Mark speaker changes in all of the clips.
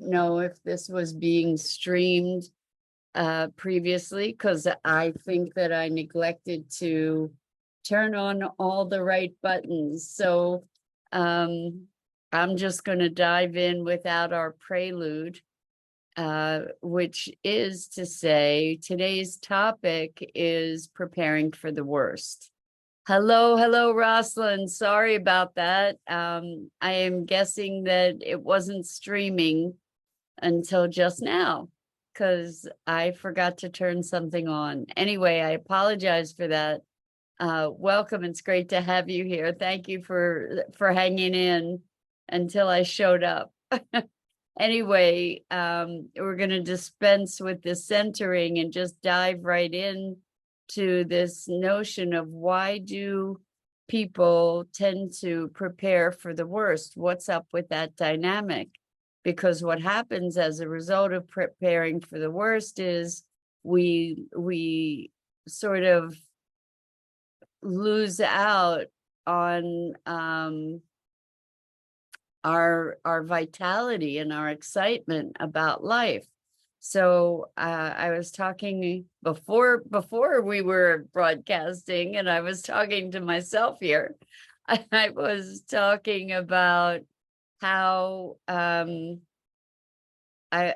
Speaker 1: don't know if this was being streamed previously, because I think that I neglected to turn on all the right buttons. So I'm just going to dive in without our prelude, which is to say today's topic is preparing for the worst. Hello, Rosalind. Sorry about that. I am guessing that it wasn't streaming until just now because I forgot to turn something on. Anyway, I apologize for that. Welcome. It's great to have you here. Thank you for hanging in until I showed up. Anyway, we're going to dispense with the centering and just dive right in to this notion of why do people tend to prepare for the worst? What's up with that dynamic? Because what happens as a result of preparing for the worst is we sort of lose out on our vitality and our excitement about life. So I was talking before we were broadcasting, and I was talking to myself here. I was talking about how a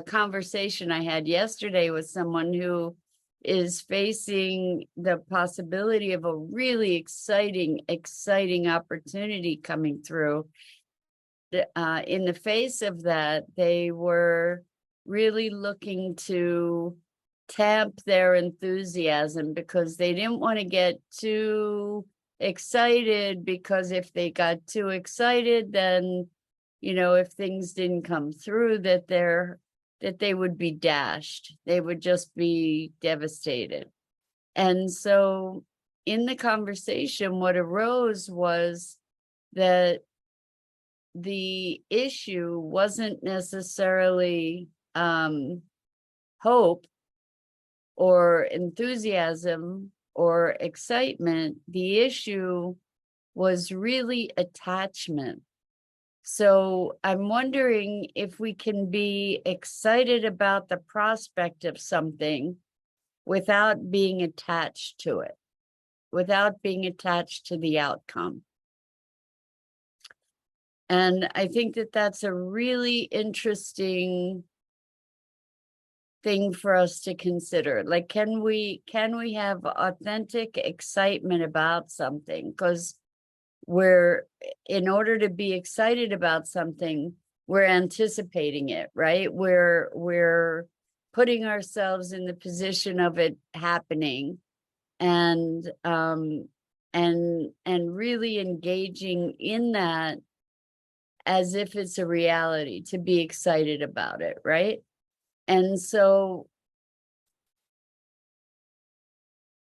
Speaker 1: conversation I had yesterday with someone who is facing the possibility of a really exciting opportunity coming through. In the face of that, they were really looking to tamp their enthusiasm because they didn't want to get too excited, because if they got too excited, then, you know, if things didn't come through, that they would be dashed. They would just be devastated. And so in the conversation, what arose was that the issue wasn't necessarily hope or enthusiasm or excitement. The issue was really attachment. So I'm wondering if we can be excited about the prospect of something without being attached to it, without being attached to the outcome. And I think that that's a really interesting thing for us to consider. Like, can we have authentic excitement about something? Because in order to be excited about something, we're anticipating it, right? We're putting ourselves in the position of it happening, and really engaging in that as if it's a reality, to be excited about it, right? And so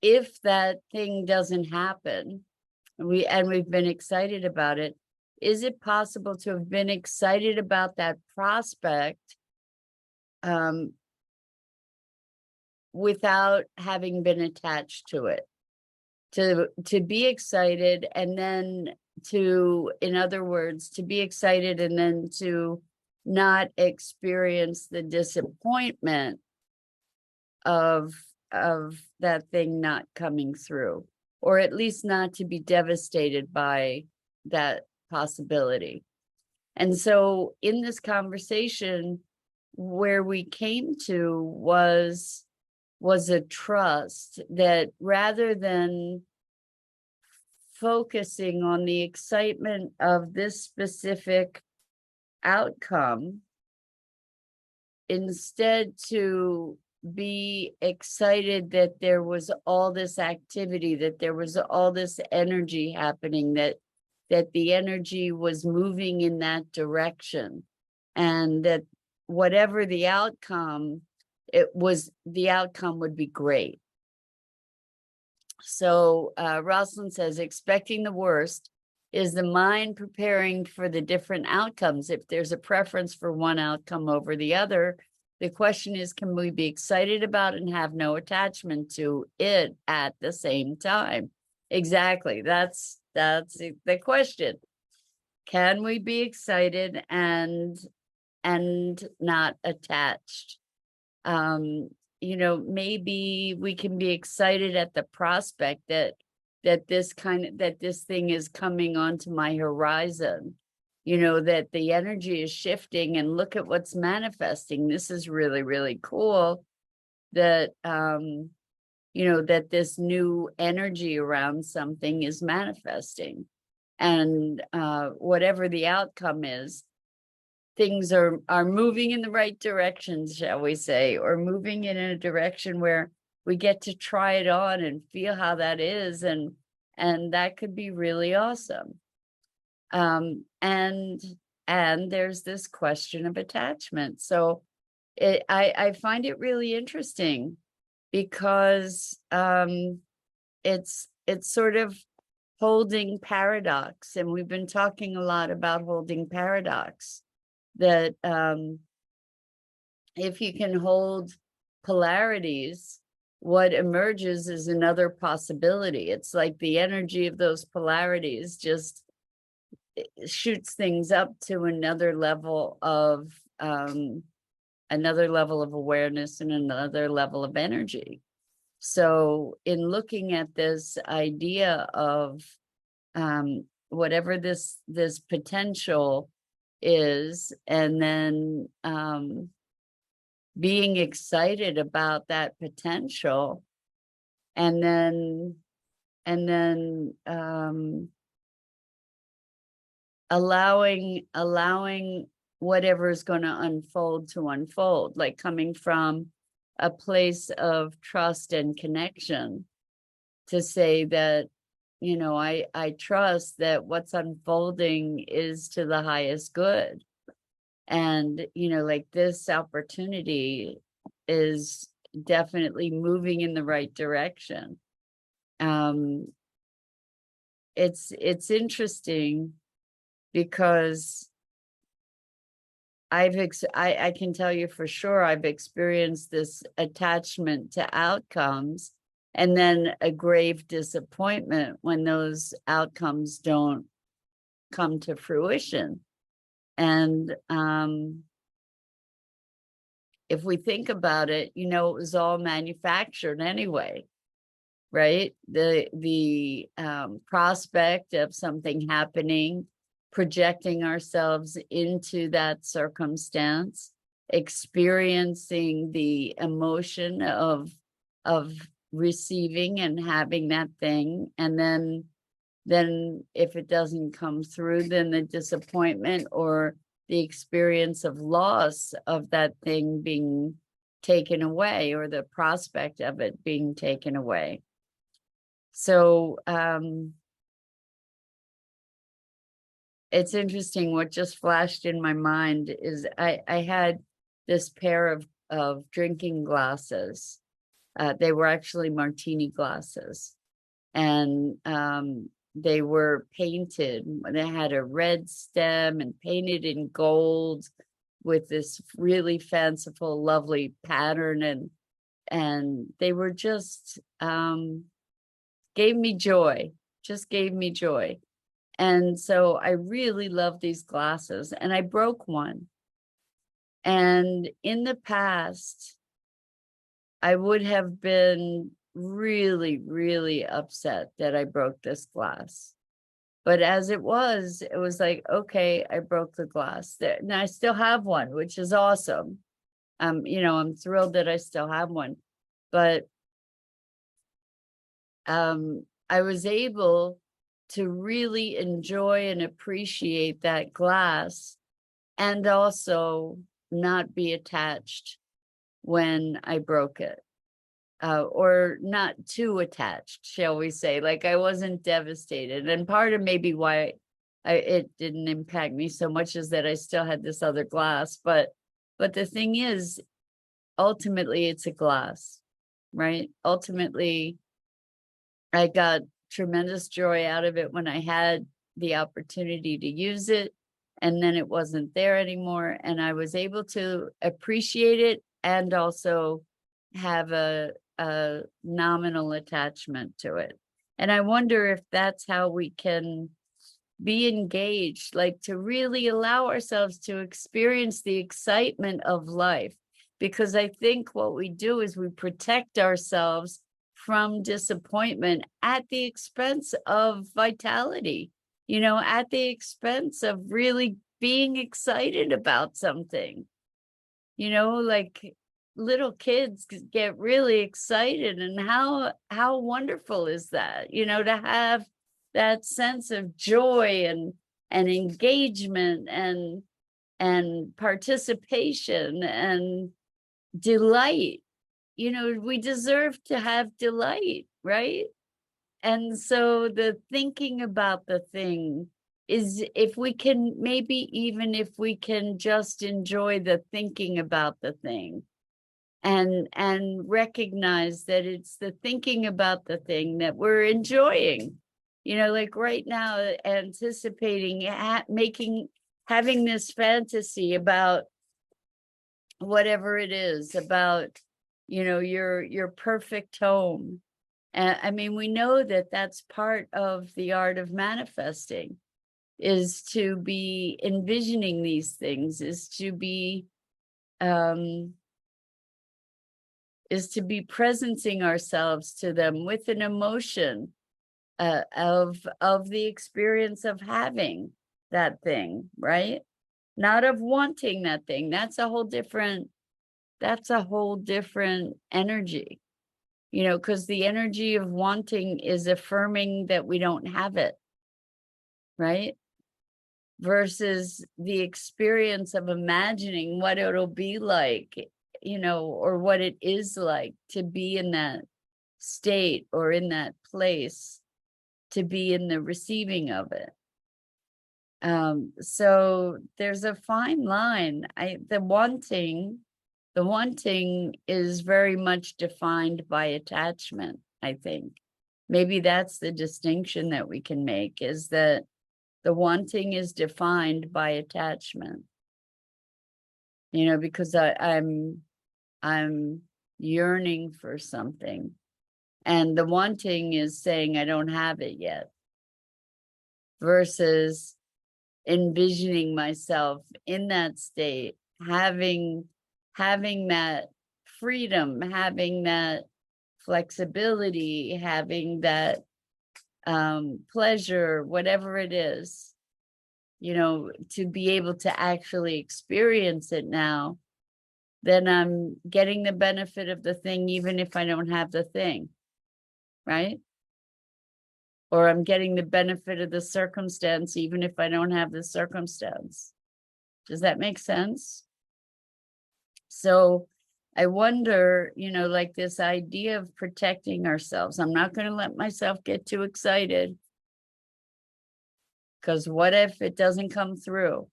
Speaker 1: if that thing doesn't happen, we've been excited about it, is it possible to have been excited about that prospect without having been attached to it? To be excited, and then in other words, to be excited and then to not experience the disappointment of that thing not coming through, or at least not to be devastated by that possibility. And so in this conversation, where we came to was a trust that rather than focusing on the excitement of this specific outcome, instead to be excited that there was all this activity, that there was all this energy happening, that the energy was moving in that direction, and that whatever the outcome, the outcome would be great. So Rosalind says, expecting the worst is the mind preparing for the different outcomes. If there's a preference for one outcome over the other, the question is, can we be excited about it and have no attachment to it at the same time? Exactly. That's the question. Can we be excited and and not attached. Maybe we can be excited at the prospect that this thing is coming onto my horizon, that the energy is shifting, and look at what's manifesting. This is really, really cool that, that this new energy around something is manifesting. And whatever the outcome is, things are moving in the right direction, shall we say, or moving in a direction where we get to try it on and feel how that is, and that could be really awesome. And there's this question of attachment. So I find it really interesting because it's sort of holding paradox, and we've been talking a lot about holding paradox, that if you can hold polarities, what emerges is another possibility. It's like the energy of those polarities just shoots things up to another level of awareness and another level of energy. So in looking at this idea of whatever this potential is, and then being excited about that potential, and then allowing whatever is going to unfold, like coming from a place of trust and connection, to say that, I trust that what's unfolding is to the highest good. And, like this opportunity is definitely moving in the right direction. It's interesting because I can tell you for sure, I've experienced this attachment to outcomes, and then a grave disappointment when those outcomes don't come to fruition. And if we think about it, it was all manufactured anyway, right? The prospect of something happening, projecting ourselves into that circumstance, experiencing the emotion of receiving and having that thing, and then if it doesn't come through, then the disappointment or the experience of loss of that thing being taken away, or the prospect of it being taken away. So it's interesting. What just flashed in my mind is I had this pair of drinking glasses. They were actually martini glasses, and they were painted. They had a red stem and painted in gold with this really fanciful, lovely pattern, and they were just gave me joy. And so I really love these glasses, and I broke one. And in the past, I would have been really, really upset that I broke this glass. But as it was like, okay, I broke the glass. And I still have one, which is awesome. I'm thrilled that I still have one. But I was able to really enjoy and appreciate that glass, and also not be attached when I broke it, or not too attached, shall we say. Like, I wasn't devastated. And part of maybe why it didn't impact me so much is that I still had this other glass. But the thing is, ultimately, it's a glass, right? Ultimately, I got tremendous joy out of it when I had the opportunity to use it, and then it wasn't there anymore, and I was able to appreciate it and also have a nominal attachment to it. And I wonder if that's how we can be engaged, like to really allow ourselves to experience the excitement of life. Because I think what we do is we protect ourselves from disappointment at the expense of vitality, at the expense of really being excited about something. Like little kids get really excited, and how wonderful is that, to have that sense of joy and engagement and participation and delight. We deserve to have delight, right? And so the thinking about the thing is, if we can, maybe even if we can just enjoy the thinking about the thing and recognize that it's the thinking about the thing that we're enjoying. Like right now, anticipating having this fantasy about whatever it is, about your perfect home. I mean, we know that that's part of the art of manifesting, is to be envisioning these things, is to be presencing ourselves to them with an emotion of the experience of having that thing, right? Not of wanting that thing. That's a whole different energy, because the energy of wanting is affirming that we don't have it, right? Versus the experience of imagining what it'll be like, or what it is like to be in that state or in that place, to be in the receiving of it. So there's a fine line. The wanting is very much defined by attachment, I think. Maybe that's the distinction that we can make, is that the wanting is defined by attachment. Because I'm yearning for something, and the wanting is saying I don't have it yet, versus envisioning myself in that state, having that freedom, having that flexibility, having that pleasure, whatever it is, to be able to actually experience it now. Then I'm getting the benefit of the thing, even if I don't have the thing, right? Or I'm getting the benefit of the circumstance, even if I don't have the circumstance. Does that make sense? So I wonder, like this idea of protecting ourselves. I'm not going to let myself get too excited, because what if it doesn't come through?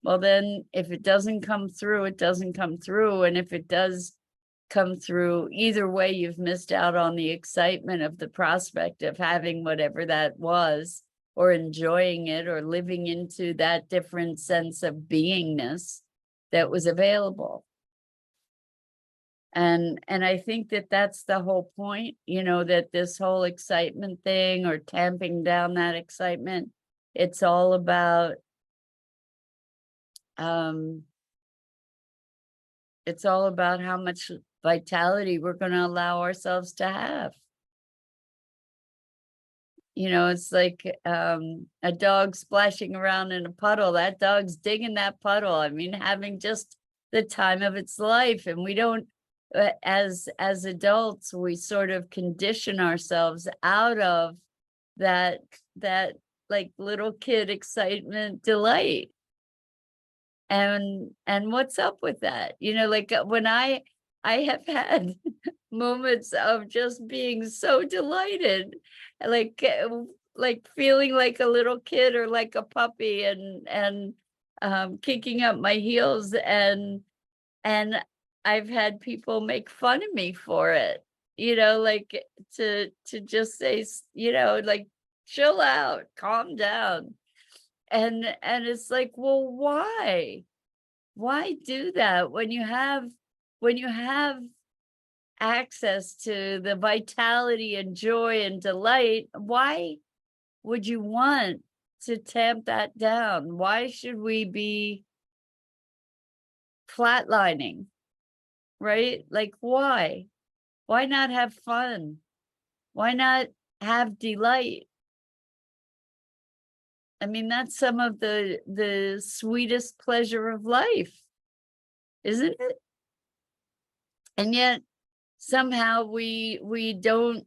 Speaker 1: Well, then if it doesn't come through, it doesn't come through. And if it does come through, either way, you've missed out on the excitement of the prospect of having whatever that was, or enjoying it, or living into that different sense of beingness that was available. And I think that that's the whole point, that this whole excitement thing, or tamping down that excitement, it's all about how much vitality we're going to allow ourselves to have. It's like a dog splashing around in a puddle. That dog's digging that puddle. I mean, having just the time of its life. And we don't, as adults, we sort of condition ourselves out of that like little kid excitement, delight. And what's up with that? Like when I have had moments of just being so delighted, like feeling like a little kid, or like a puppy, and kicking up my heels, and I've had people make fun of me for it, like to just say, like, chill out, calm down. And it's like, well, why do that when you have access to the vitality and joy and delight? Why would you want to tamp that down? Why should we be flatlining, right? Like, why? Why not have fun? Why not have delight? I mean, that's some of the sweetest pleasure of life, isn't it? And yet somehow we don't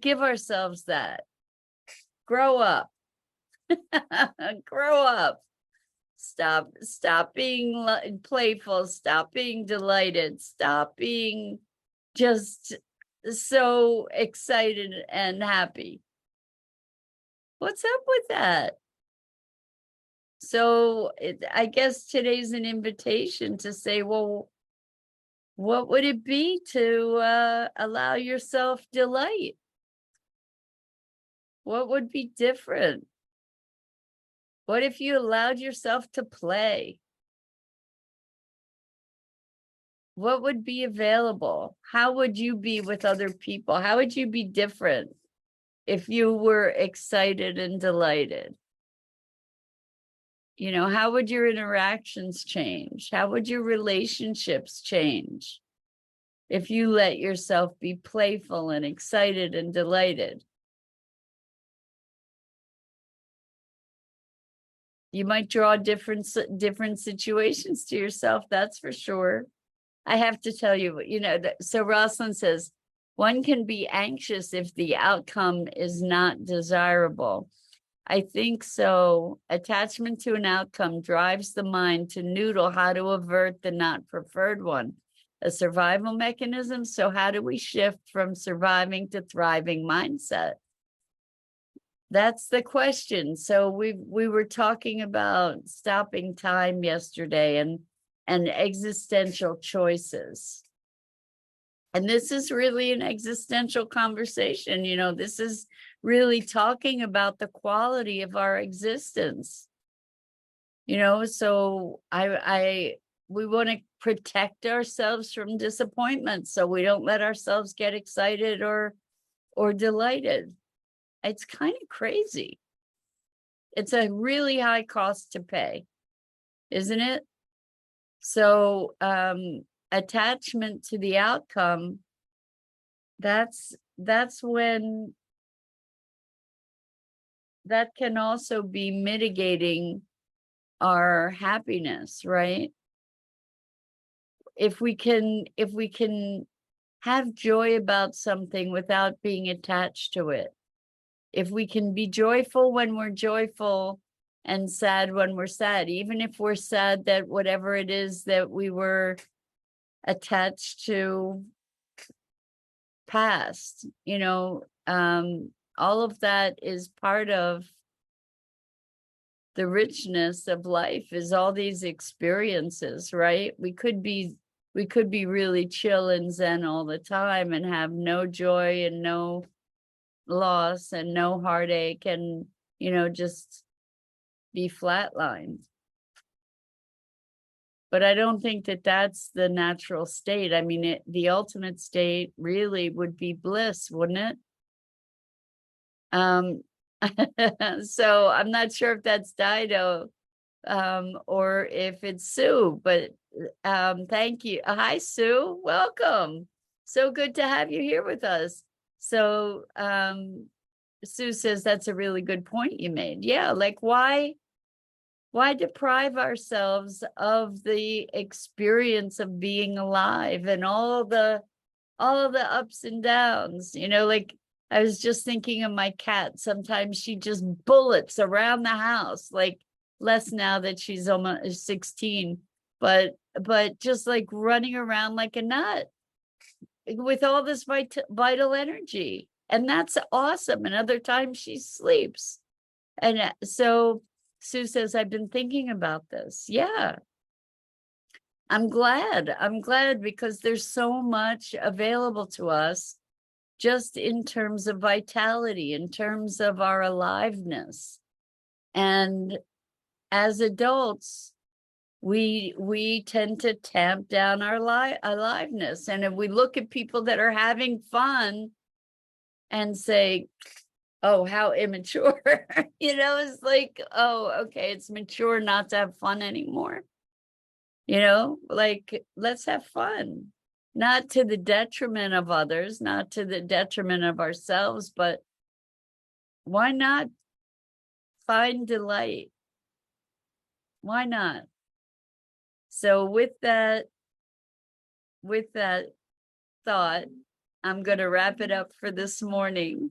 Speaker 1: give ourselves that. Grow up. Grow up. Stop being playful, stop being delighted, stop being just so excited and happy. What's up with that? So I guess today's an invitation to say, well, what would it be to allow yourself delight? What would be different? What if you allowed yourself to play? What would be available? How would you be with other people? How would you be different if you were excited and delighted? You know, how would your interactions change? How would your relationships change if you let yourself be playful and excited and delighted? You might draw different situations to yourself, that's for sure. I have to tell you, you know, so Rosalind says, one can be anxious if the outcome is not desirable. I think so. Attachment to an outcome drives the mind to noodle how to avert the not preferred one. A survival mechanism. So how do we shift from surviving to thriving mindset? That's the question. So we were talking about stopping time yesterday and existential choices. And this is really an existential conversation. You know, this is really talking about the quality of our existence. You know, so we want to protect ourselves from disappointment so we don't let ourselves get excited or delighted. It's kind of crazy. It's a really high cost to pay, isn't it? So attachment to the outcome, that's when that can also be mitigating our happiness, right? If we can have joy about something without being attached to it. If we can be joyful when we're joyful and sad when we're sad, even if we're sad that whatever it is that we were attached to past, you know, all of that is part of the richness of life, is all these experiences, right? We could be really chill and zen all the time and have no joy and no loss and no heartache and, you know, just be flatlined. But I don't think that that's the natural state. I mean, the ultimate state really would be bliss, wouldn't it? So I'm not sure if that's Dido or if it's Sue, but thank you. Hi, Sue. Welcome. So good to have you here with us. So Sue says that's a really good point you made. Yeah, like why deprive ourselves of the experience of being alive and all the ups and downs? You know, like I was just thinking of my cat. Sometimes she just bullets around the house, like less now that she's almost 16, but just like running around like a nut with all this vital energy. And that's awesome. And other times she sleeps. And so Sue says, I've been thinking about this. Yeah. I'm glad because there's so much available to us just in terms of vitality, in terms of our aliveness. And as adults, we tend to tamp down our aliveness. And if we look at people that are having fun and say, oh, how immature. It's like, oh, okay, it's mature not to have fun anymore. Like, let's have fun. Not to the detriment of others, not to the detriment of ourselves, but why not find delight? Why not? So with that thought, I'm going to wrap it up for this morning.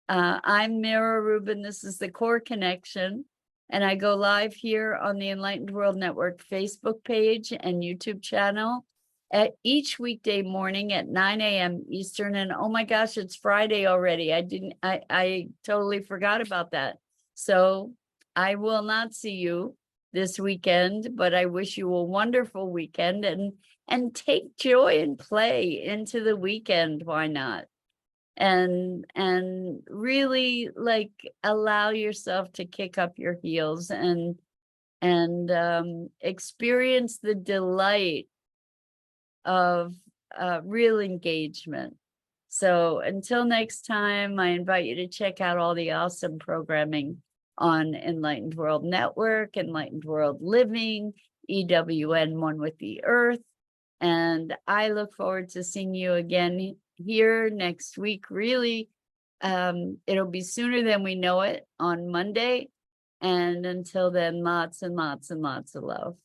Speaker 1: I'm Mara Rubin. This is the Core Connection, and I go live here on the Enlightened World Network Facebook page and YouTube channel at each weekday morning at 9 a.m. Eastern. And oh my gosh, it's Friday already. I totally forgot about that. So I will not see you this weekend, but I wish you a wonderful weekend and take joy and play into the weekend. Why not? And really, like, allow yourself to kick up your heels and experience the delight of real engagement. So until next time, I invite you to check out all the awesome programming on Enlightened World Network, Enlightened World Living, EWN One with the Earth. And I look forward to seeing you again here next week. Really, it'll be sooner than we know it on Monday. And until then, lots and lots and lots of love.